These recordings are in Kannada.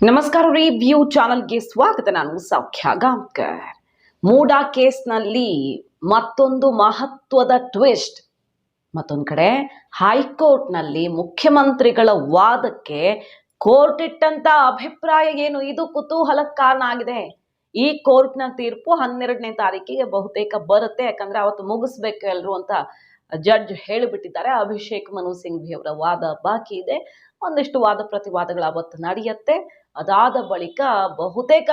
ನಮಸ್ಕಾರ ರಿವ್ಯೂ ಚಾನಲ್ಗೆ ಸ್ವಾಗತ. ನಾನು ಸೌಖ್ಯ ಗಾಂವ್ಕರ್. ಮೂಡಾ ಕೇಸ್ನಲ್ಲಿ ಮತ್ತೊಂದು ಮಹತ್ವದ ಟ್ವಿಸ್ಟ್. ಮತ್ತೊಂದು ಕಡೆ ಹೈಕೋರ್ಟ್ನಲ್ಲಿ ಮುಖ್ಯಮಂತ್ರಿಗಳ ವಾದಕ್ಕೆ ಕೋರ್ಟ್ ಇಟ್ಟಂತ ಅಭಿಪ್ರಾಯ ಏನು, ಇದು ಕುತೂಹಲಕ್ಕೆ ಕಾರಣ ಆಗಿದೆ. ಈ ಕೋರ್ಟ್ನ ತೀರ್ಪು 12ನೇ ತಾರೀಕಿಗೆ ಬಹುತೇಕ ಬರುತ್ತೆ, ಯಾಕಂದ್ರೆ ಅವತ್ತು ಮುಗಿಸ್ಬೇಕು ಎಲ್ಲರೂ ಅಂತ ಜಡ್ಜ್ ಹೇಳಿಬಿಟ್ಟಿದ್ದಾರೆ. ಅಭಿಷೇಕ್ ಮನು ಸಿಂಘ್ವಿ ಅವರ ವಾದ ಬಾಕಿ ಇದೆ. ಒಂದಿಷ್ಟು ವಾದ ಪ್ರತಿವಾದಗಳು ಅವತ್ತು ನಡೆಯುತ್ತೆ. ಅದಾದ ಬಳಿಕ ಬಹುತೇಕ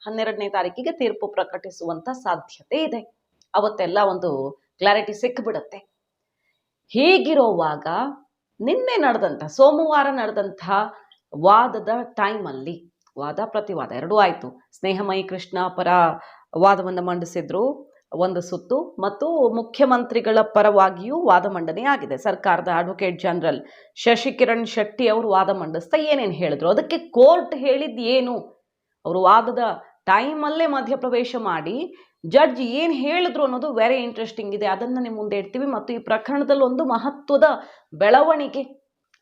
12ನೇ ತಾರೀಕಿಗೆ ತೀರ್ಪು ಪ್ರಕಟಿಸುವಂತ ಸಾಧ್ಯತೆ ಇದೆ. ಅವತ್ತೆಲ್ಲ ಒಂದು ಕ್ಲಾರಿಟಿ ಸಿಕ್ಬಿಡತ್ತೆ. ಹೀಗಿರುವಾಗ ನಿನ್ನೆ ಸೋಮವಾರ ನಡೆದಂಥ ವಾದದ ಟೈಮಲ್ಲಿ ವಾದ ಪ್ರತಿವಾದ ಎರಡೂ ಆಯಿತು. ಸ್ನೇಹಮಯಿ ಕೃಷ್ಣ ಪರ ವಾದವನ್ನು ಮಂಡಿಸಿದ್ರು ಒಂದು ಸುತ್ತು, ಮತ್ತು ಮುಖ್ಯಮಂತ್ರಿಗಳ ಪರವಾಗಿಯೂ ವಾದ ಮಂಡನೆ ಆಗಿದೆ. ಸರ್ಕಾರದ ಅಡ್ವೊಕೇಟ್ ಜನರಲ್ ಶಶಿಕಿರಣ್ ಶೆಟ್ಟಿ ಅವರು ವಾದ ಮಂಡಿಸ್ತಾ ಏನೇನು ಹೇಳಿದ್ರು, ಅದಕ್ಕೆ ಕೋರ್ಟ್ ಹೇಳಿದ್ದು ಏನು, ಅವರು ವಾದದ ಟೈಮಲ್ಲೇ ಮಧ್ಯಪ್ರವೇಶ ಮಾಡಿ ಜಡ್ಜ್ ಏನು ಹೇಳಿದ್ರು ಅನ್ನೋದು ವೆರಿ ಇಂಟ್ರೆಸ್ಟಿಂಗ್ ಇದೆ. ಅದನ್ನು ನಿಮ್ಮ ಮುಂದೆ ಇಡ್ತೀವಿ. ಮತ್ತು ಈ ಪ್ರಕರಣದಲ್ಲಿ ಒಂದು ಮಹತ್ವದ ಬೆಳವಣಿಗೆ,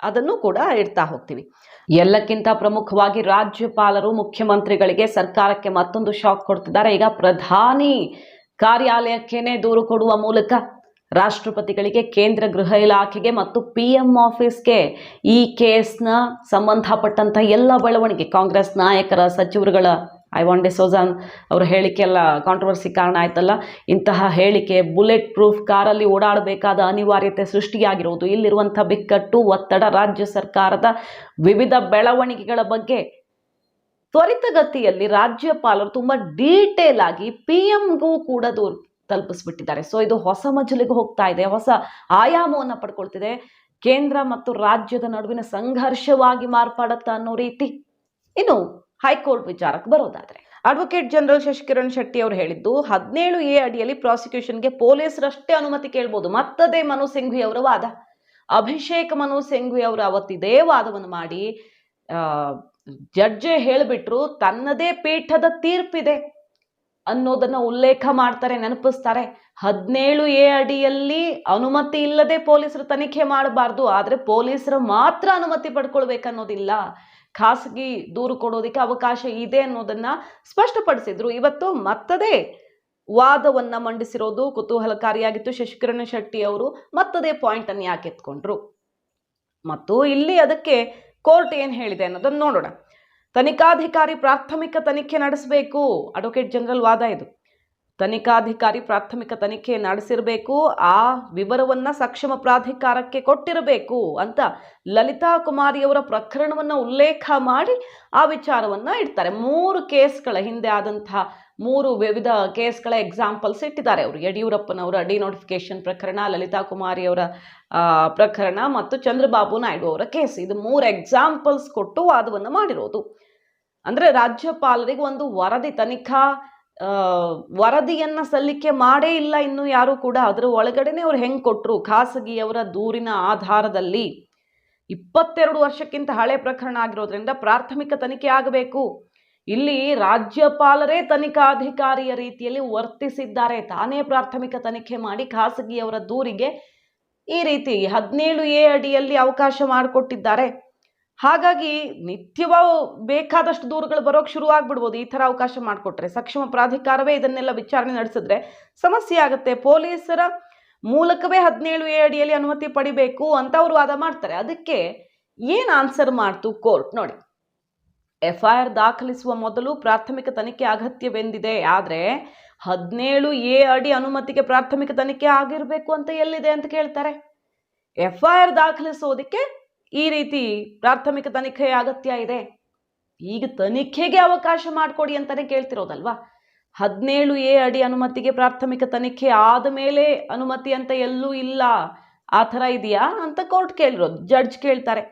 ಅದನ್ನು ಕೂಡ ಇಡ್ತಾ ಹೋಗ್ತೀವಿ. ಎಲ್ಲಕ್ಕಿಂತ ಪ್ರಮುಖವಾಗಿ ರಾಜ್ಯಪಾಲರು ಮುಖ್ಯಮಂತ್ರಿಗಳಿಗೆ, ಸರ್ಕಾರಕ್ಕೆ ಮತ್ತೊಂದು ಶಾಕ್ ಕೊಡ್ತಿದ್ದಾರೆ. ಈಗ ಪ್ರಧಾನಿ ಕಾರ್ಯಾಲಯಕ್ಕೇನೆ ದೂರು ಕೊಡುವ ಮೂಲಕ ರಾಷ್ಟ್ರಪತಿಗಳಿಗೆ, ಕೇಂದ್ರ ಗೃಹ ಇಲಾಖೆಗೆ ಮತ್ತು PM ಆಫೀಸ್ಗೆ ಈ ಕೇಸ್ನ ಸಂಬಂಧಪಟ್ಟಂತ ಎಲ್ಲ ಬೆಳವಣಿಗೆ, ಕಾಂಗ್ರೆಸ್ ನಾಯಕರ, ಸಚಿವರುಗಳ ಐವಾನ್ ಡಿಸೋಜಾ ಅವರ ಹೇಳಿಕೆ ಎಲ್ಲ ಕಾಂಟ್ರವರ್ಸಿ ಕಾರಣ ಆಯ್ತಲ್ಲ. ಇಂತಹ ಹೇಳಿಕೆ, ಬುಲೆಟ್ ಪ್ರೂಫ್ ಕಾರಲ್ಲಿ ಓಡಾಡಬೇಕಾದ ಅನಿವಾರ್ಯತೆ ಸೃಷ್ಟಿಯಾಗಿರುವುದು, ಇಲ್ಲಿರುವಂಥ ಬಿಕ್ಕಟ್ಟು, ಒತ್ತಡ, ರಾಜ್ಯ ಸರ್ಕಾರದ ವಿವಿಧ ಬೆಳವಣಿಗೆಗಳ ಬಗ್ಗೆ ತ್ವರಿತಗತಿಯಲ್ಲಿ ರಾಜ್ಯಪಾಲರು ತುಂಬಾ ಡೀಟೇಲ್ ಆಗಿ PMಗೂ ಕೂಡ ದೂರು ತಲುಪಿಸ್ಬಿಟ್ಟಿದ್ದಾರೆ. ಸೊ ಇದು ಹೊಸ ಮಜಲಿಗೆ ಹೋಗ್ತಾ ಇದೆ, ಹೊಸ ಆಯಾಮವನ್ನು ಪಡ್ಕೊಳ್ತಿದೆ. ಕೇಂದ್ರ ಮತ್ತು ರಾಜ್ಯದ ನಡುವಿನ ಸಂಘರ್ಷವಾಗಿ ಮಾರ್ಪಡುತ್ತ ಅನ್ನೋ ರೀತಿ. ಇನ್ನು ಹೈಕೋರ್ಟ್ ವಿಚಾರಕ್ಕೆ ಬರೋದಾದ್ರೆ, ಅಡ್ವೊಕೇಟ್ ಜನರಲ್ ಶಶಿಕಿರಣ್ ಶೆಟ್ಟಿ ಅವರು ಹೇಳಿದ್ದು 17A ಅಡಿಯಲ್ಲಿ ಪ್ರಾಸಿಕ್ಯೂಷನ್ಗೆ ಪೊಲೀಸರಷ್ಟೇ ಅನುಮತಿ ಕೇಳ್ಬೋದು. ಮತ್ತದೇ ಮನು ಸಿಂಘ್ವಿ ಅವರ ವಾದ. ಅಭಿಷೇಕ್ ಮನು ಸಿಂಘ್ವಿ ಅವರು ಅವತ್ತಿದೇ ವಾದವನ್ನು ಮಾಡಿ ಜಡ್ಜೆ ಹೇಳಿಬಿಟ್ರು, ತನ್ನದೇ ಪೀಠದ ತೀರ್ಪಿದೆ ಅನ್ನೋದನ್ನ ಉಲ್ಲೇಖ ಮಾಡ್ತಾರೆ, ನೆನಪಿಸ್ತಾರೆ. 17A ಅಡಿಯಲ್ಲಿ ಅನುಮತಿ ಇಲ್ಲದೆ ಪೊಲೀಸರು ತನಿಖೆ ಮಾಡಬಾರ್ದು, ಆದ್ರೆ ಪೊಲೀಸರು ಮಾತ್ರ ಅನುಮತಿ ಪಡ್ಕೊಳ್ಬೇಕನ್ನೋದಿಲ್ಲ, ಖಾಸಗಿ ದೂರು ಕೊಡೋದಕ್ಕೆ ಅವಕಾಶ ಇದೆ ಅನ್ನೋದನ್ನ ಸ್ಪಷ್ಟಪಡಿಸಿದ್ರು. ಇವತ್ತು ಮತ್ತದೇ ವಾದವನ್ನ ಮಂಡಿಸಿರೋದು ಕುತೂಹಲಕಾರಿಯಾಗಿತ್ತು. ಶಶಿಕಿರಣ್ ಶೆಟ್ಟಿ ಅವರು ಮತ್ತದೇ ಪಾಯಿಂಟ್ ಅನ್ನು ಯಾಕೆ ಎತ್ಕೊಂಡ್ರು ಮತ್ತು ಇಲ್ಲಿ ಅದಕ್ಕೆ ಕೋರ್ಟ್ ಏನು ಹೇಳಿದೆ ಅನ್ನೋದನ್ನು ನೋಡೋಣ. ತನಿಖಾಧಿಕಾರಿ ಪ್ರಾಥಮಿಕ ತನಿಖೆ ನಡೆಸಬೇಕು. ಅಡ್ವೊಕೇಟ್ ಜನರಲ್ ವಾದ ಇದು. ತನಿಖಾಧಿಕಾರಿ ಪ್ರಾಥಮಿಕ ತನಿಖೆ ನಡೆಸಿರಬೇಕು, ಆ ವಿವರವನ್ನ ಸಕ್ಷಮ ಪ್ರಾಧಿಕಾರಕ್ಕೆ ಕೊಟ್ಟಿರಬೇಕು ಅಂತ ಲಲಿತಾ ಕುಮಾರಿಯವರ ಪ್ರಕರಣವನ್ನ ಉಲ್ಲೇಖ ಮಾಡಿ ಆ ವಿಚಾರವನ್ನ ಇಡ್ತಾರೆ. 3 ಕೇಸ್ಗಳ ಹಿಂದೆ ಆದಂತಹ 3 ವಿವಿಧ ಕೇಸ್ಗಳ ಎಕ್ಸಾಂಪಲ್ಸ್ ಇಟ್ಟಿದ್ದಾರೆ ಅವರು. ಯಡಿಯೂರಪ್ಪನವರ ಡಿನೋಟಿಫಿಕೇಶನ್ ಪ್ರಕರಣ, ಲಲಿತಾ ಕುಮಾರಿಯವರ ಪ್ರಕರಣ ಮತ್ತು ಚಂದ್ರಬಾಬು ನಾಯ್ಡು ಅವರ ಕೇಸ್. ಇದು 3 ಎಕ್ಸಾಂಪಲ್ಸ್ ಕೊಟ್ಟು ವಾದವನ್ನು ಮಾಡಿರೋದು. ಅಂದ್ರೆ ರಾಜ್ಯಪಾಲರಿಗೆ ಒಂದು ತನಿಖಾ ವರದಿಯನ್ನ ಸಲ್ಲಿಕೆ ಮಾಡೇ ಇಲ್ಲ ಇನ್ನು ಯಾರು ಕೂಡ. ಅದರ ಒಳಗಡೆನೆ ಅವ್ರು ಹೆಂಗ್ ಕೊಟ್ರು, ಖಾಸಗಿಯವರ ದೂರಿನ ಆಧಾರದಲ್ಲಿ 22 ವರ್ಷಕ್ಕಿಂತ ಹಳೆ ಪ್ರಕರಣ ಆಗಿರೋದ್ರಿಂದ ಪ್ರಾಥಮಿಕ ತನಿಖೆ ಆಗಬೇಕು. ಇಲ್ಲಿ ರಾಜ್ಯಪಾಲರೇ ತನಿಖಾಧಿಕಾರಿಯ ರೀತಿಯಲ್ಲಿ ವರ್ತಿಸಿದ್ದಾರೆ. ತಾನೇ ಪ್ರಾಥಮಿಕ ತನಿಖೆ ಮಾಡಿ ಖಾಸಗಿಯವರ ದೂರಿಗೆ ಈ ರೀತಿ 17A ಅಡಿಯಲ್ಲಿ ಅವಕಾಶ ಮಾಡಿಕೊಟ್ಟಿದ್ದಾರೆ. ಹಾಗಾಗಿ ನಿತ್ಯವೂ ಬೇಕಾದಷ್ಟು ದೂರುಗಳು ಬರೋಕೆ ಶುರು ಆಗ್ಬಿಡ್ಬೋದು ಈ ಥರ ಅವಕಾಶ ಮಾಡಿಕೊಟ್ರೆ. ಸಕ್ಷಮ ಪ್ರಾಧಿಕಾರವೇ ಇದನ್ನೆಲ್ಲ ವಿಚಾರಣೆ ನಡೆಸಿದ್ರೆ ಸಮಸ್ಯೆ ಆಗುತ್ತೆ. ಪೊಲೀಸರ ಮೂಲಕವೇ 17A ಅಡಿಯಲ್ಲಿ ಅನುಮತಿ ಪಡಿಬೇಕು ಅಂತ ಅವರು ವಾದ ಮಾಡ್ತಾರೆ. ಅದಕ್ಕೆ ಏನು ಆನ್ಸರ್ ಮಾಡ್ತು ಕೋರ್ಟ್ ನೋಡಿ. FIR ದಾಖಲಿಸುವ ಮೊದಲು ಪ್ರಾಥಮಿಕ ತನಿಖೆ ಅಗತ್ಯವೆಂದಿದೆ, ಆದರೆ 17A ಅಡಿ ಅನುಮತಿಗೆ ಪ್ರಾಥಮಿಕ ತನಿಖೆ ಆಗಿರಬೇಕು ಅಂತ ಎಲ್ಲಿದೆ ಅಂತ ಕೇಳ್ತಾರೆ. FIR ದಾಖಲಿಸೋದಕ್ಕೆ ಈ ರೀತಿ ಪ್ರಾಥಮಿಕ ತನಿಖೆ ಅಗತ್ಯ ಇದೆ. ಈಗ ತನಿಖೆಗೆ ಅವಕಾಶ ಮಾಡಿಕೊಡಿ ಅಂತಾನೆ ಕೇಳ್ತಿರೋದಲ್ವಾ. 17A ಅಡಿ ಅನುಮತಿಗೆ ಪ್ರಾಥಮಿಕ ತನಿಖೆ ಆದ ಮೇಲೆ ಅನುಮತಿ ಅಂತ ಎಲ್ಲೂ ಇಲ್ಲ, ಆ ಥರ ಇದೆಯಾ ಅಂತ ಕೋರ್ಟ್ ಕೇಳಿರೋದು. ಜಡ್ಜ್ ಕೇಳ್ತಾರೆ,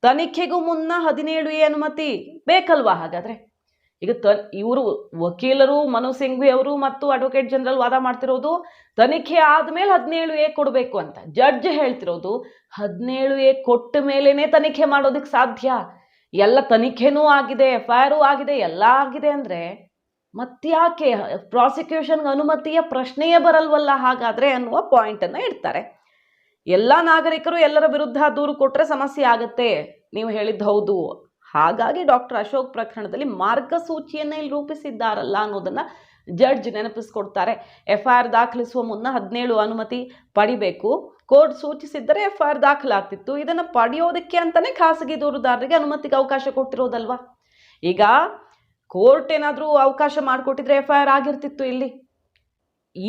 ತನಿಖೆಗೂ ಮುನ್ನ 17A ಅನುಮತಿ ಬೇಕಲ್ವಾ? ಹಾಗಾದ್ರೆ ಈಗ ಇವರು ವಕೀಲರು ಮನು ಸಿಂಘ್ವಿ ಅವರು ಮತ್ತು ಅಡ್ವೊಕೇಟ್ ಜನರಲ್ ವಾದ ಮಾಡ್ತಿರೋದು ತನಿಖೆ ಆದ್ಮೇಲೆ 17A ಕೊಡಬೇಕು ಅಂತ. ಜಡ್ಜ್ ಹೇಳ್ತಿರೋದು 17A ಕೊಟ್ಟ ಮೇಲೇನೆ ತನಿಖೆ ಮಾಡೋದಕ್ಕೆ ಸಾಧ್ಯ. ಎಲ್ಲ ತನಿಖೆನೂ ಆಗಿದೆ, FIR ಆಗಿದೆ, ಎಲ್ಲ ಆಗಿದೆ ಅಂದ್ರೆ ಮತ್ತ್ಯಾಕೆ ಪ್ರಾಸಿಕ್ಯೂಷನ್ಗೆ ಅನುಮತಿಯ ಪ್ರಶ್ನೆಯೇ ಬರಲ್ವಲ್ಲ ಹಾಗಾದ್ರೆ ಅನ್ನುವ ಪಾಯಿಂಟ್ ಅನ್ನ ಇಡ್ತಾರೆ. ಎಲ್ಲ ನಾಗರಿಕರು ಎಲ್ಲರ ವಿರುದ್ಧ ದೂರು ಕೊಟ್ರೆ ಸಮಸ್ಯೆ ಆಗುತ್ತೆ, ನೀವು ಹೇಳಿದ್ದು ಹೌದು. ಹಾಗಾಗಿ ಡಾಕ್ಟರ್ ಅಶೋಕ್ ಪ್ರಕರಣದಲ್ಲಿ ಮಾರ್ಗಸೂಚಿಯನ್ನ ಇಲ್ಲಿ ರೂಪಿಸಿದ್ದಾರಲ್ಲ ಅನ್ನೋದನ್ನ ಜಡ್ಜ್ ನೆನಪಿಸ್ಕೊಡ್ತಾರೆ. FIR ದಾಖಲಿಸುವ ಮುನ್ನ 17 ಅನುಮತಿ ಪಡಿಬೇಕು. ಕೋರ್ಟ್ ಸೂಚಿಸಿದ್ದರೆ FIR ದಾಖಲಾಗ್ತಿತ್ತು. ಇದನ್ನ ಪಡೆಯೋದಕ್ಕೆ ಅಂತಾನೆ ಖಾಸಗಿ ದೂರುದಾರರಿಗೆ ಅನುಮತಿಗೆ ಅವಕಾಶ ಕೊಟ್ಟಿರೋದಲ್ವಾ. ಈಗ ಕೋರ್ಟ್ ಏನಾದ್ರೂ ಅವಕಾಶ ಮಾಡಿಕೊಟ್ಟಿದ್ರೆ FIR ಆಗಿರ್ತಿತ್ತು. ಇಲ್ಲಿ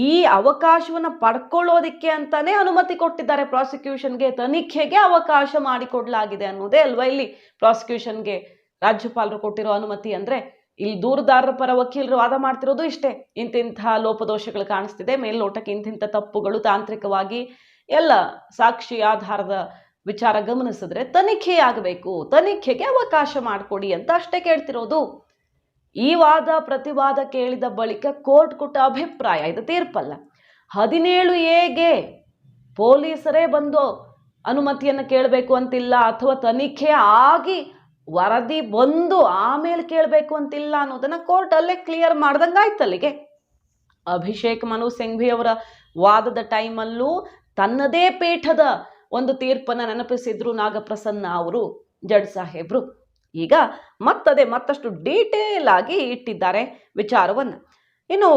ಈ ಅವಕಾಶವನ್ನ ಪಡ್ಕೊಳ್ಳೋದಿಕ್ಕೆ ಅಂತಾನೆ ಅನುಮತಿ ಕೊಟ್ಟಿದ್ದಾರೆ ಪ್ರಾಸಿಕ್ಯೂಷನ್ಗೆ, ತನಿಖೆಗೆ ಅವಕಾಶ ಮಾಡಿಕೊಡ್ಲಾಗಿದೆ ಅನ್ನೋದೇ ಅಲ್ವಾ ಇಲ್ಲಿ ಪ್ರಾಸಿಕ್ಯೂಷನ್ಗೆ ರಾಜ್ಯಪಾಲರು ಕೊಟ್ಟಿರೋ ಅನುಮತಿ. ಅಂದ್ರೆ ಇಲ್ಲಿ ದೂರುದಾರರ ಪರ ವಕೀಲರು ವಾದ ಮಾಡ್ತಿರೋದು ಇಷ್ಟೇ, ಇಂತಿಂಥ ಲೋಪದೋಷಗಳು ಕಾಣಿಸ್ತಿದೆ, ಮೇಲ್ನೋಟಕ್ಕೆ ಇಂತಿಂಥ ತಪ್ಪುಗಳು ತಾಂತ್ರಿಕವಾಗಿ ಎಲ್ಲ ಸಾಕ್ಷಿ ಆಧಾರದ ವಿಚಾರ ಗಮನಿಸಿದ್ರೆ ತನಿಖೆ ಆಗಬೇಕು, ತನಿಖೆಗೆ ಅವಕಾಶ ಮಾಡಿಕೊಡಿ ಅಂತ ಅಷ್ಟೇ ಕೇಳ್ತಿರೋದು. ಈ ವಾದ ಪ್ರತಿವಾದ ಕೇಳಿದ ಬಳಿಕ ಕೋರ್ಟ್ ಕೊಟ್ಟ ಅಭಿಪ್ರಾಯ, ಇದು ತೀರ್ಪಲ್ಲ, 17A ಪೊಲೀಸರೇ ಬಂದು ಅನುಮತಿಯನ್ನು ಕೇಳಬೇಕು ಅಂತಿಲ್ಲ, ಅಥವಾ ತನಿಖೆ ಆಗಿ ವರದಿ ಬಂದು ಆಮೇಲೆ ಕೇಳಬೇಕು ಅಂತಿಲ್ಲ ಅನ್ನೋದನ್ನ ಕೋರ್ಟ್ ಅಲ್ಲೇ ಕ್ಲಿಯರ್ ಮಾಡ್ದಂಗಾಯ್ತು. ಅಲ್ಲಿಗೆ ಅಭಿಷೇಕ್ ಮನು ಸಿಂಘ್ವಿ ಅವರ ವಾದದ ಟೈಮಲ್ಲೂ ತನ್ನದೇ ಪೀಠದ ಒಂದು ತೀರ್ಪನ್ನ ನೆನಪಿಸಿದ್ರು ನಾಗಪ್ರಸನ್ನ ಅವರು ಜಡ್ಜ್ ಸಾಹೇಬ್ರು. ಈಗ ಮತ್ತಷ್ಟು ಡೀಟೇಲ್ ಆಗಿ ಇಟ್ಟಿದ್ದಾರೆ ವಿಚಾರವನ್ನು. ಇನ್ನು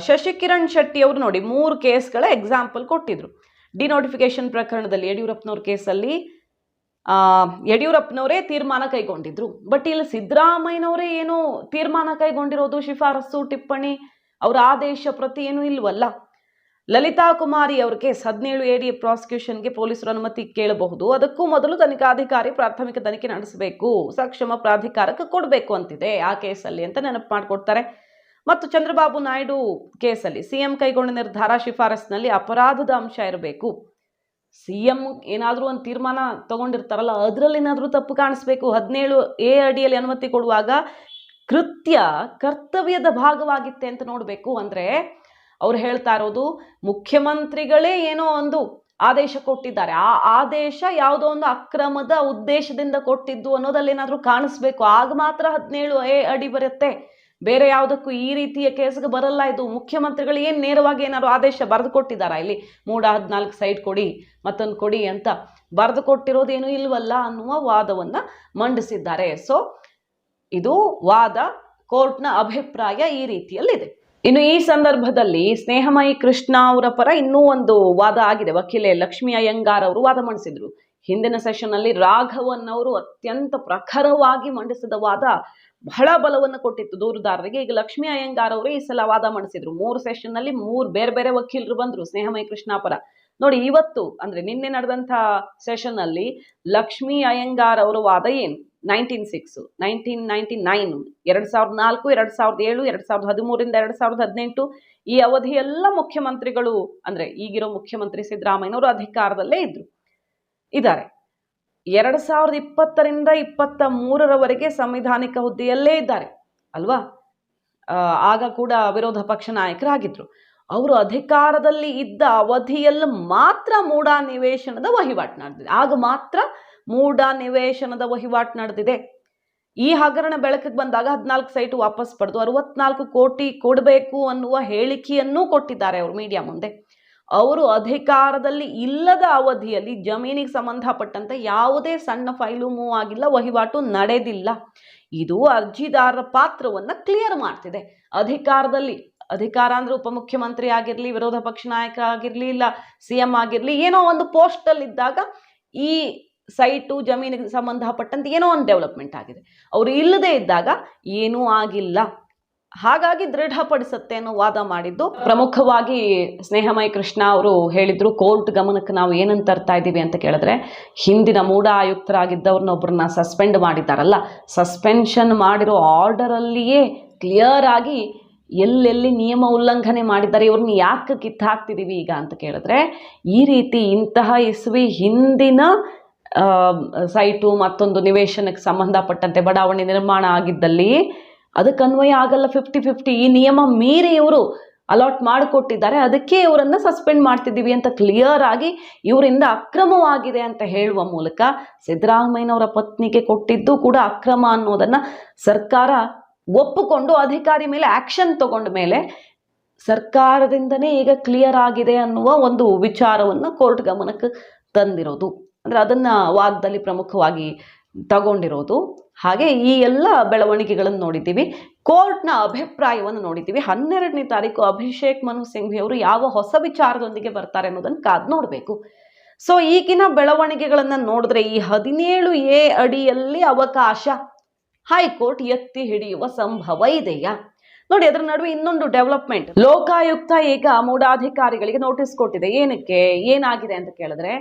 ಶಶಿಕಿರಣ್ ಶೆಟ್ಟಿ ಅವರು ನೋಡಿ 3 ಕೇಸ್ಗಳ ಎಕ್ಸಾಂಪಲ್ ಕೊಟ್ಟಿದ್ರು. ಡಿನೋಟಿಫಿಕೇಶನ್ ಪ್ರಕರಣದಲ್ಲಿ ಯಡಿಯೂರಪ್ಪನವ್ರ ಕೇಸಲ್ಲಿ ಯಡಿಯೂರಪ್ಪನವರೇ ತೀರ್ಮಾನ ಕೈಗೊಂಡಿದ್ರು. ಬಟ್ ಇಲ್ಲಿ ಸಿದ್ದರಾಮಯ್ಯನವರೇ ಏನು ತೀರ್ಮಾನ ಕೈಗೊಂಡಿರೋದು, ಶಿಫಾರಸು ಟಿಪ್ಪಣಿ ಅವರ ಆದೇಶ ಪ್ರತಿ ಏನು ಇಲ್ವಲ್ಲ. ಲಲಿತಾ ಕುಮಾರಿ ಅವ್ರ ಕೇಸ್ 17AD ಪ್ರಾಸಿಕ್ಯೂಷನ್ಗೆ ಪೊಲೀಸರು ಅನುಮತಿ ಕೇಳಬಹುದು. ಅದಕ್ಕೂ ಮೊದಲು ತನಿಖಾಧಿಕಾರಿ ಪ್ರಾಥಮಿಕ ತನಿಖೆ ನಡೆಸಬೇಕು, ಸಕ್ಷಮ ಪ್ರಾಧಿಕಾರಕ್ಕೆ ಕೊಡಬೇಕು ಅಂತಿದೆ ಆ ಕೇಸಲ್ಲಿ ಅಂತ ನೆನಪು ಮಾಡಿಕೊಡ್ತಾರೆ. ಮತ್ತು ಚಂದ್ರಬಾಬು ನಾಯ್ಡು ಕೇಸಲ್ಲಿ ಸಿಎಂ ಕೈಗೊಂಡ ನಿರ್ಧಾರ ಶಿಫಾರಸ್ನಲ್ಲಿ ಅಪರಾಧದ ಅಂಶ ಇರಬೇಕು. ಸಿಎಂ ಏನಾದರೂ ಒಂದು ತೀರ್ಮಾನ ತಗೊಂಡಿರ್ತಾರಲ್ಲ, ಅದರಲ್ಲಿ ಏನಾದರೂ ತಪ್ಪು ಕಾಣಿಸ್ಬೇಕು. 17A ಅಡಿಯಲ್ಲಿ ಅನುಮತಿ ಕೊಡುವಾಗ ಕರ್ತವ್ಯದ ಭಾಗವಾಗಿತ್ತೆ ಅಂತ ನೋಡಬೇಕು. ಅಂದ್ರೆ ಅವ್ರು ಹೇಳ್ತಾ ಇರೋದು ಮುಖ್ಯಮಂತ್ರಿಗಳೇ ಏನೋ ಒಂದು ಆದೇಶ ಕೊಟ್ಟಿದ್ದಾರೆ, ಆ ಆದೇಶ ಯಾವುದೋ ಒಂದು ಅಕ್ರಮದ ಉದ್ದೇಶದಿಂದ ಕೊಟ್ಟಿದ್ದು ಅನ್ನೋದಲ್ಲಿ ಏನಾದರೂ ಕಾಣಿಸ್ಬೇಕು, ಆಗ ಮಾತ್ರ 17A ಅಡಿ ಬರುತ್ತೆ. ಬೇರೆ ಯಾವುದಕ್ಕೂ ಈ ರೀತಿಯ ಕೇಸ್ಗೆ ಬರಲ್ಲ. ಇದು ಮುಖ್ಯಮಂತ್ರಿಗಳು ಏನು ನೇರವಾಗಿ ಏನಾದ್ರು ಆದೇಶ ಬರೆದು ಕೊಟ್ಟಿದ್ದಾರಾ, ಇಲ್ಲಿ 14 ಸೈಟ್ ಕೊಡಿ ಮತ್ತೊಂದು ಕೊಡಿ ಅಂತ ಬರೆದು ಕೊಟ್ಟಿರೋದೇನು ಇಲ್ವಲ್ಲ ಅನ್ನುವ ವಾದವನ್ನ ಮಂಡಿಸಿದ್ದಾರೆ. ಸೊ ಇದು ವಾದ, ಕೋರ್ಟ್ನ ಅಭಿಪ್ರಾಯ ಈ ರೀತಿಯಲ್ಲಿದೆ. ಇನ್ನು ಈ ಸಂದರ್ಭದಲ್ಲಿ ಸ್ನೇಹಮಯಿ ಕೃಷ್ಣ ಅವರ ಪರ ಇನ್ನೂ ಒಂದು ವಾದ ಆಗಿದೆ. ವಕೀಲೆ ಲಕ್ಷ್ಮೀ ಅಯ್ಯಂಗಾರ್ ಅವರು ವಾದ ಮಂಡಿಸಿದ್ರು. ಹಿಂದಿನ ಸೆಷನ್ ಅಲ್ಲಿ ರಾಘವನ್ ಅವರು ಅತ್ಯಂತ ಪ್ರಖರವಾಗಿ ಮಂಡಿಸಿದ ವಾದ ಬಹಳ ಬಲವನ್ನು ಕೊಟ್ಟಿತ್ತು ದೂರುದಾರರಿಗೆ. ಈಗ ಲಕ್ಷ್ಮೀ ಅಯ್ಯಂಗಾರ್ ಅವರು ಈ ಸಲ ವಾದ ಮಂಡಿಸಿದ್ರು. 3 ಸೆಷನ್ ನಲ್ಲಿ 3 ಬೇರೆ ಬೇರೆ ವಕೀಲರು ಬಂದ್ರು ಸ್ನೇಹಮಯಿ ಕೃಷ್ಣ ಪರ. ನೋಡಿ, ಇವತ್ತು ಅಂದ್ರೆ ನಿನ್ನೆ ನಡೆದಂತ ಸೆಷನ್ ಅಲ್ಲಿ ಲಕ್ಷ್ಮೀ ಅಯ್ಯಂಗಾರ್ ಅವರ ವಾದ ಏನು, 1999, 2004, 2007, 2013 2018 ಈ ಅವಧಿಯೆಲ್ಲ ಮುಖ್ಯಮಂತ್ರಿಗಳು ಅಂದ್ರೆ ಈಗಿರೋ ಮುಖ್ಯಮಂತ್ರಿ ಸಿದ್ದರಾಮಯ್ಯನವರು ಅಧಿಕಾರದಲ್ಲೇ ಇದ್ದಾರೆ. 2020ರಿಂದ 2023 ಸಂವಿಧಾನಿಕ ಹುದ್ದೆಯಲ್ಲೇ ಇದ್ದಾರೆ ಅಲ್ವಾ. ಆಗ ಕೂಡ ವಿರೋಧ ಪಕ್ಷ ನಾಯಕರಾಗಿದ್ರು. ಅವರು ಅಧಿಕಾರದಲ್ಲಿ ಇದ್ದ ಅವಧಿಯಲ್ಲಿ ಮಾತ್ರ ಮೂಡಾ ನಿವೇಶನದ ವಹಿವಾಟು ನಡೆದಿದೆ. ಆಗ ಮಾತ್ರ ಮೂಡಾ ನಿವೇಶನದ ವಹಿವಾಟು ನಡೆದಿದೆ. ಈ ಹಗರಣ ಬೆಳಕಿಗೆ ಬಂದಾಗ 14 ಸೈಟ್ ವಾಪಸ್ ಪಡೆದು 64 ಕೋಟಿ ಕೊಡಬೇಕು ಅನ್ನುವ ಹೇಳಿಕೆಯನ್ನೂ ಕೊಟ್ಟಿದ್ದಾರೆ ಅವರು ಮೀಡಿಯಾ ಮುಂದೆ. ಅವರು ಅಧಿಕಾರದಲ್ಲಿ ಇಲ್ಲದ ಅವಧಿಯಲ್ಲಿ ಜಮೀನಿಗೆ ಸಂಬಂಧಪಟ್ಟಂತೆ ಯಾವುದೇ ಸಣ್ಣ ಫೈಲು ಮೂವ್ ಆಗಿಲ್ಲ, ವಹಿವಾಟು ನಡೆದಿಲ್ಲ. ಇದು ಅರ್ಜಿದಾರರ ಪಾತ್ರವನ್ನ ಕ್ಲಿಯರ್ ಮಾಡ್ತಿದೆ. ಅಧಿಕಾರ ಅಂದ್ರೆ ಉಪಮುಖ್ಯಮಂತ್ರಿ ಆಗಿರ್ಲಿ, ವಿರೋಧ ಪಕ್ಷ ನಾಯಕ ಆಗಿರ್ಲಿ, ಇಲ್ಲ ಸಿಎಂ ಆಗಿರ್ಲಿ, ಏನೋ ಒಂದು ಪೋಸ್ಟ್ ಅಲ್ಲಿ ಇದ್ದಾಗ ಈ ಸೈಟು ಜಮೀನಿಗೆ ಸಂಬಂಧಪಟ್ಟಂತೆ ಏನೋ ಒಂದು ಡೆವಲಪ್ಮೆಂಟ್ ಆಗಿದೆ. ಅವರು ಇಲ್ಲದೆ ಇದ್ದಾಗ ಏನೂ ಆಗಿಲ್ಲ. ಹಾಗಾಗಿ ದೃಢಪಡಿಸುತ್ತೆ ಅನ್ನೋ ವಾದ ಮಾಡಿದ್ದು ಪ್ರಮುಖವಾಗಿ ಸ್ನೇಹಮಯಿ ಕೃಷ್ಣ ಅವರು ಹೇಳಿದ್ರು. ಕೋರ್ಟ್ ಗಮನಕ್ಕೆ ನಾವು ಏನಂತ ತರ್ತಾ ಇದ್ದೀವಿ ಅಂತ ಕೇಳಿದ್ರೆ, ಹಿಂದಿನ ಮೂಡಾ ಆಯುಕ್ತರಾಗಿದ್ದವ್ರನ್ನೊಬ್ಬರನ್ನ ಸಸ್ಪೆಂಡ್ ಮಾಡಿದ್ದಾರಲ್ಲ, ಸಸ್ಪೆನ್ಷನ್ ಮಾಡಿರೋ ಆರ್ಡರ್ ಅಲ್ಲಿಯೇ ಕ್ಲಿಯರ್ ಆಗಿ ಎಲ್ಲೆಲ್ಲಿ ನಿಯಮ ಉಲ್ಲಂಘನೆ ಮಾಡಿದ್ದಾರೆ, ಇವ್ರನ್ನ ಯಾಕೆ ಕಿತ್ತಾಕ್ತಿದೀವಿ ಈಗ ಅಂತ ಕೇಳಿದ್ರೆ, ಈ ರೀತಿ ಇಂತಹ ಇಸ್ವಿ ಹಿಂದಿನ ಸೈಟು ಮತ್ತೊಂದು ನಿವೇಶನಕ್ಕೆ ಸಂಬಂಧಪಟ್ಟಂತೆ ಬಡಾವಣೆ ನಿರ್ಮಾಣ ಆಗಿದ್ದಲ್ಲಿ ಅದಕ್ಕೆ ಅನ್ವಯ ಆಗಲ್ಲ 50-50. ಈ ನಿಯಮ ಮೀರಿ ಇವರು ಅಲಾಟ್ ಮಾಡಿಕೊಟ್ಟಿದ್ದಾರೆ, ಅದಕ್ಕೆ ಇವರನ್ನ ಸಸ್ಪೆಂಡ್ ಮಾಡ್ತಿದ್ದೀವಿ ಅಂತ ಕ್ಲಿಯರ್ ಆಗಿ ಇವರಿಂದ ಅಕ್ರಮವಾಗಿದೆ ಅಂತ ಹೇಳುವ ಮೂಲಕ ಸಿದ್ದರಾಮಯ್ಯನವರ ಪತ್ನಿಗೆ ಕೊಟ್ಟಿದ್ದು ಕೂಡ ಅಕ್ರಮ ಅನ್ನೋದನ್ನ ಸರ್ಕಾರ ಒಪ್ಪಿಕೊಂಡು ಅಧಿಕಾರಿ ಮೇಲೆ ಆಕ್ಷನ್ ತಗೊಂಡ ಮೇಲೆ ಸರ್ಕಾರದಿಂದನೇ ಈಗ ಕ್ಲಿಯರ್ ಆಗಿದೆ ಅನ್ನುವ ಒಂದು ವಿಚಾರವನ್ನು ಕೋರ್ಟ್ ಗಮನಕ್ಕೆ ತಂದಿರೋದು. ಅಂದ್ರೆ ಅದನ್ನ ವಾದದಲ್ಲಿ ಪ್ರಮುಖವಾಗಿ ತಗೊಂಡಿರೋದು. ಹಾಗೆ ಈ ಎಲ್ಲ ಬೆಳವಣಿಗೆಗಳನ್ನು ನೋಡಿದ್ದೀವಿ. ಕೋರ್ಟ್ನ ಅಭಿಪ್ರಾಯವನ್ನು ನೋಡಿದ್ದೀವಿ. 12ನೇ ತಾರೀಕು ಅಭಿಷೇಕ್ ಮನು ಸಿಂಘ್ವಿ ಅವರು ಯಾವ ಹೊಸ ವಿಚಾರದೊಂದಿಗೆ ಬರ್ತಾರೆ ಅನ್ನೋದನ್ನು ಕಾದು ನೋಡಬೇಕು. ಸೊ ಈಗಿನ ಬೆಳವಣಿಗೆಗಳನ್ನ ನೋಡಿದ್ರೆ ಈ 17A ಅಡಿಯಲ್ಲಿ ಅವಕಾಶ ಹೈಕೋರ್ಟ್ ಎತ್ತಿ ಹಿಡಿಯುವ ಸಂಭವ ಇದೆಯಾ ನೋಡಿ. ಅದರ ನಡುವೆ ಇನ್ನೊಂದು ಡೆವಲಪ್ಮೆಂಟ್, ಲೋಕಾಯುಕ್ತ ಈಗ ಮೂಢಾಧಿಕಾರಿಗಳಿಗೆ ನೋಟಿಸ್ ಕೊಟ್ಟಿದೆ. ಏನಕ್ಕೆ, ಏನಾಗಿದೆ ಅಂತ ಕೇಳಿದ್ರೆ,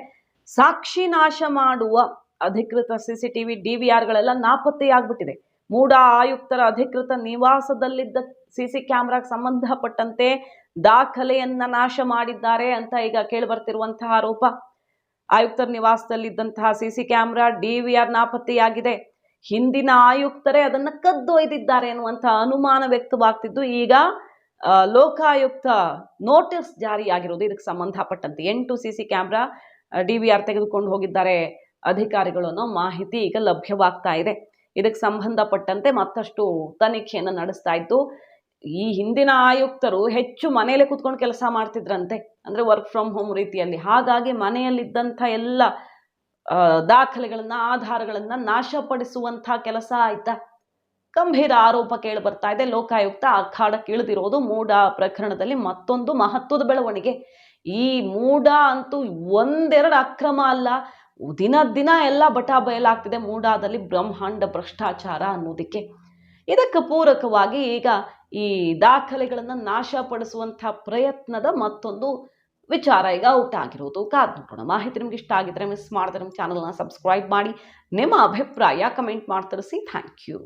ಸಾಕ್ಷಿ ನಾಶ ಮಾಡುವ ಅಧಿಕೃತ CCTV DVRಗಳೆಲ್ಲ ನಾಪತ್ತೆಯಾಗ್ಬಿಟ್ಟಿದೆ. ಮೂಢ ಆಯುಕ್ತರ ಅಧಿಕೃತ ನಿವಾಸದಲ್ಲಿದ್ದ CC ಕ್ಯಾಮ್ರಾಗೆ ಸಂಬಂಧಪಟ್ಟಂತೆ ದಾಖಲೆಯನ್ನ ನಾಶ ಮಾಡಿದ್ದಾರೆ ಅಂತ ಈಗ ಕೇಳಿ ಬರ್ತಿರುವಂತಹ ಆರೋಪ. ಆಯುಕ್ತರ ನಿವಾಸದಲ್ಲಿದ್ದಂತಹ CC ಕ್ಯಾಮ್ರಾ DVR ನಾಪತ್ತೆಯಾಗಿದೆ. ಹಿಂದಿನ ಆಯುಕ್ತರೇ ಅದನ್ನ ಕದ್ದೊಯ್ದಿದ್ದಾರೆ ಅನ್ನುವಂತಹ ಅನುಮಾನ ವ್ಯಕ್ತವಾಗ್ತಿದ್ದು, ಈಗ ಲೋಕಾಯುಕ್ತ ನೋಟಿಸ್ ಜಾರಿಯಾಗಿರೋದು ಇದಕ್ಕೆ ಸಂಬಂಧಪಟ್ಟಂತೆ. 8 CC ಕ್ಯಾಮ್ರಾ DVR ತೆಗೆದುಕೊಂಡು ಹೋಗಿದ್ದಾರೆ ಅಧಿಕಾರಿಗಳು ಅನ್ನೋ ಮಾಹಿತಿ ಈಗ ಲಭ್ಯವಾಗ್ತಾ ಇದೆ. ಇದಕ್ಕೆ ಸಂಬಂಧಪಟ್ಟಂತೆ ಮತ್ತಷ್ಟು ತನಿಖೆಯನ್ನು ನಡೆಸ್ತಾ ಇದ್ದು, ಈ ಹಿಂದಿನ ಆಯುಕ್ತರು ಹೆಚ್ಚು ಮನೆಯಲ್ಲೇ ಕೂತ್ಕೊಂಡು ಕೆಲಸ ಮಾಡ್ತಿದ್ರಂತೆ, ಅಂದ್ರೆ ವರ್ಕ್ ಫ್ರಮ್ ಹೋಮ್ ರೀತಿಯಲ್ಲಿ. ಹಾಗಾಗಿ ಮನೆಯಲ್ಲಿದ್ದಂಥ ಎಲ್ಲ ದಾಖಲೆಗಳನ್ನ, ಆಧಾರಗಳನ್ನ ನಾಶಪಡಿಸುವಂತಹ ಕೆಲಸ ಆಯ್ತಾ. ಗಂಭೀರ ಆರೋಪ ಕೇಳಿ ಬರ್ತಾ ಇದೆ. ಲೋಕಾಯುಕ್ತ ಅಖಾಡಕ್ಕೆ ಇಳಿದಿರೋದು ಮೂಡ ಪ್ರಕರಣದಲ್ಲಿ ಮತ್ತೊಂದು ಮಹತ್ವದ ಬೆಳವಣಿಗೆ. ಈ ಮೂಡ ಅಂತೂ ಒಂದೆರಡು ಅಕ್ರಮ ಅಲ್ಲ, ದಿನ ದಿನ ಎಲ್ಲ ಬಟಾ ಬಯಲಾಗ್ತಿದೆ ಮೂಡಾದಲ್ಲಿ ಬ್ರಹ್ಮಾಂಡ ಭ್ರಷ್ಟಾಚಾರ ಅನ್ನೋದಕ್ಕೆ. ಇದಕ್ಕೆ ಪೂರಕವಾಗಿ ಈಗ ಈ ದಾಖಲೆಗಳನ್ನ ನಾಶಪಡಿಸುವಂತಹ ಪ್ರಯತ್ನದ ಮತ್ತೊಂದು ವಿಚಾರ ಈಗ ಔಟ್ ಆಗಿರೋದು. ಕಾದ್ ನೋಡೋಣ. ಮಾಹಿತಿ ನಿಮ್ಗೆ ಇಷ್ಟ ಆಗಿದ್ರೆ ಮಿಸ್ ಮಾಡಿದ್ರೆ ನಮ್ಮ ಚಾನಲ್ನ ಸಬ್ಸ್ಕ್ರೈಬ್ ಮಾಡಿ, ನಿಮ್ಮ ಅಭಿಪ್ರಾಯ ಕಮೆಂಟ್ ಮಾಡಿ ತಿಳಿಸಿ. Thank you.